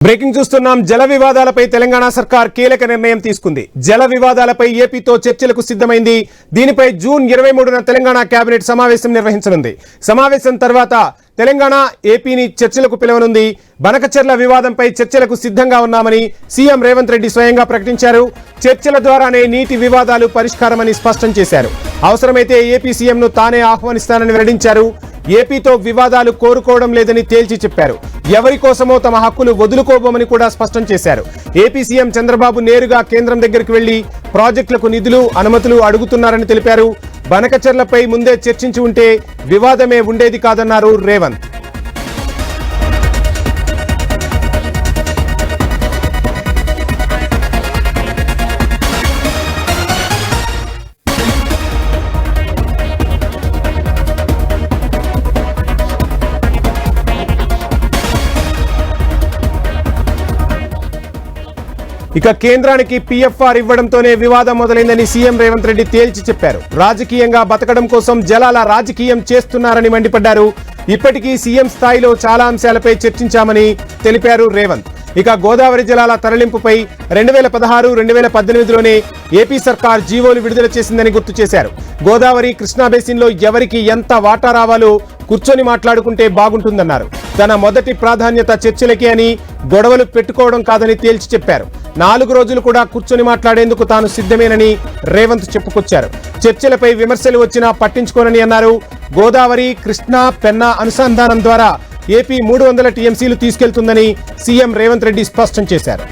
Breaking చూస్తున్నాం. జల వివాదాలపై తెలంగాణ సర్కార్ కీలక నిర్ణయం తీసుకుంది. జల వివాదాలపై ఏపీతో చర్చలకు సిద్ధమైంది. దీనిపై జూన్ 23న తెలంగాణ కేబినెట్ సమావేశం నిర్వహించనుంది. సమావేశం తర్వాత తెలంగాణ ఏపీని చర్చలకు పిలవనుంది. బనకచెర్ల వివాదంపై చర్చలకు సిద్ధంగా ఉన్నామని సీఎం రేవంత్ రెడ్డి స్వయంగా ప్రకటించారు. చర్చల ద్వారానే నీటి వివాదాలు పరిష్కారమని స్పష్టం చేశారు. అవసరమైతే ఏపీ సీఎంను తానే ఆహ్వానిస్తానని వెల్లడించారు. ఏపీతో వివాదాలు కోరుకోవడం లేదని తేల్చి చెప్పారు. ఎవరి కోసమో తమ హక్కులు వదులుకోబోమని కూడా స్పష్టం చేశారు. ఏపీ సీఎం చంద్రబాబు నేరుగా కేంద్రం దగ్గరికి వెళ్లి ప్రాజెక్టులకు నిధులు, అనుమతులు అడుగుతున్నారని తెలిపారు. బనకచెర్లపై ముందే చర్చించి ఉంటే వివాదమే ఉండేది కాదన్నారు రేవంత్. ఇక కేంద్రానికి పీఎఫ్ఆర్ ఇవ్వడంతోనే వివాదం మొదలైందని సీఎం రేవంత్ రెడ్డి తేల్చి చెప్పారు. రాజకీయంగా బతకడం కోసం జలాల రాజకీయం చేస్తున్నారని మండిపడ్డారు. ఇప్పటికీ సీఎం స్థాయిలో చాలా అంశాలపై చర్చించామని తెలిపారు రేవంత్. ఇక గోదావరి జలాల తరలింపుపై 2016, 2018లోనే ఏపీ సర్కార్ జీవోలు విడుదల చేసిందని గుర్తు చేశారు. గోదావరి, కృష్ణా బేసిన్లో ఎవరికి ఎంత వాటా రావాలో కూర్చొని మాట్లాడుకుంటే బాగుంటుందన్నారు. తన మొదటి ప్రాధాన్యత చర్చలకే అని, గొడవలు పెట్టుకోవడం కాదని తేల్చి చెప్పారు. 4 రోజులు కూడా కూర్చొని మాట్లాడేందుకు తాను సిద్ధమేనని రేవంత్ చెప్పుకొచ్చారు. చర్చలపై విమర్శలు వచ్చినా పట్టించుకోనని అన్నారు. గోదావరి, కృష్ణా, పెన్నా అనుసంధానం ద్వారా ఏపీ 300 టీఎంసీలు తీసుకెళ్తుందని సీఎం రేవంత్ రెడ్డి స్పష్టం చేశారు.